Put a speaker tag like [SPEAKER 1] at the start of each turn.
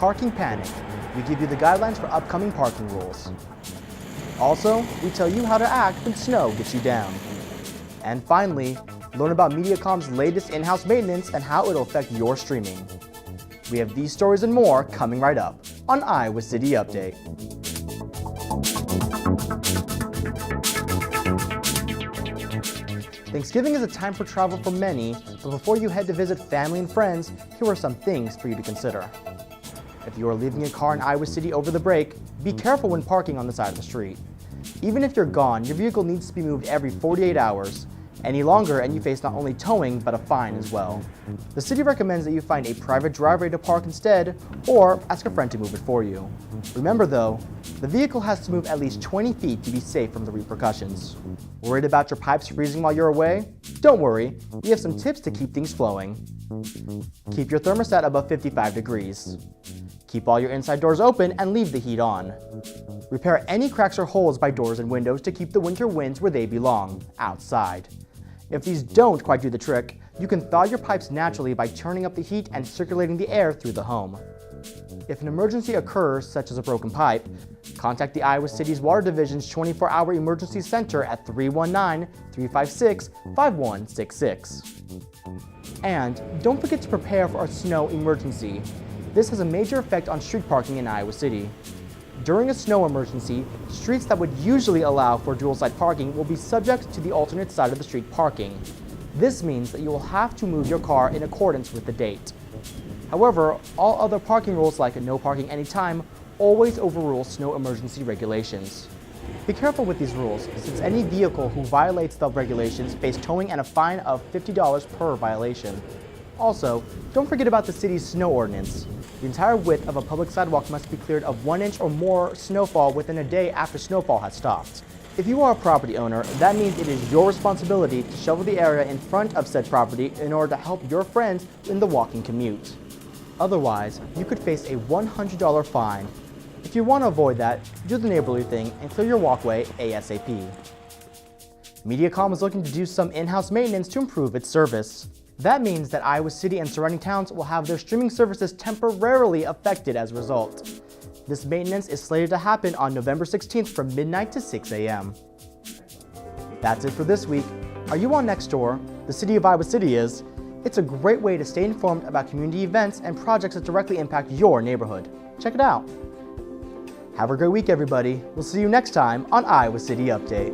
[SPEAKER 1] parking panic, we give you the guidelines for upcoming parking rules. Also, we tell you how to act when snow gets you down. And finally, learn about Mediacom's latest in-house maintenance and how it'll affect your streaming. We have these stories and more coming right up on Iowa City Update. Thanksgiving is a time for travel for many, but before you head to visit family and friends, here are some things for you to consider. If you are leaving your car in Iowa City over the break, be careful when parking on the side of the street. Even if you're gone, your vehicle needs to be moved every 48 hours. Any longer and you face not only towing, but a fine as well. The city recommends that you find a private driveway to park instead, or ask a friend to move it for you. Remember though, the vehicle has to move at least 20 feet to be safe from the repercussions. Worried about your pipes freezing while you're away? Don't worry, we have some tips to keep things flowing. Keep your thermostat above 55 degrees. Keep all your inside doors open and leave the heat on. Repair any cracks or holes by doors and windows to keep the winter winds where they belong, outside. If these don't quite do the trick, you can thaw your pipes naturally by turning up the heat and circulating the air through the home. If an emergency occurs, such as a broken pipe, contact the Iowa City's Water Division's 24-hour emergency center at 319-356-5166. And don't forget to prepare for a snow emergency. This has a major effect on street parking in Iowa City. During a snow emergency, streets that would usually allow for dual-side parking will be subject to the alternate side of the street parking. This means that you will have to move your car in accordance with the date. However, all other parking rules like no parking anytime always overrule snow emergency regulations. Be careful with these rules, since any vehicle who violates the regulations face towing and a fine of $50 per violation. Also, don't forget about the city's snow ordinance. The entire width of a public sidewalk must be cleared of 1 inch or more snowfall within a day after snowfall has stopped. If you are a property owner, that means it is your responsibility to shovel the area in front of said property in order to help your friends in the walking commute. Otherwise, you could face a $100 fine. If you want to avoid that, do the neighborly thing and clear your walkway ASAP. Mediacom is looking to do some in-house maintenance to improve its service. That means that Iowa City and surrounding towns will have their streaming services temporarily affected as a result. This maintenance is slated to happen on November 16th from midnight to 6 a.m. That's it for this week. Are you on Nextdoor? The city of Iowa City is. It's a great way to stay informed about community events and projects that directly impact your neighborhood. Check it out. Have a great week, everybody. We'll see you next time on Iowa City Update.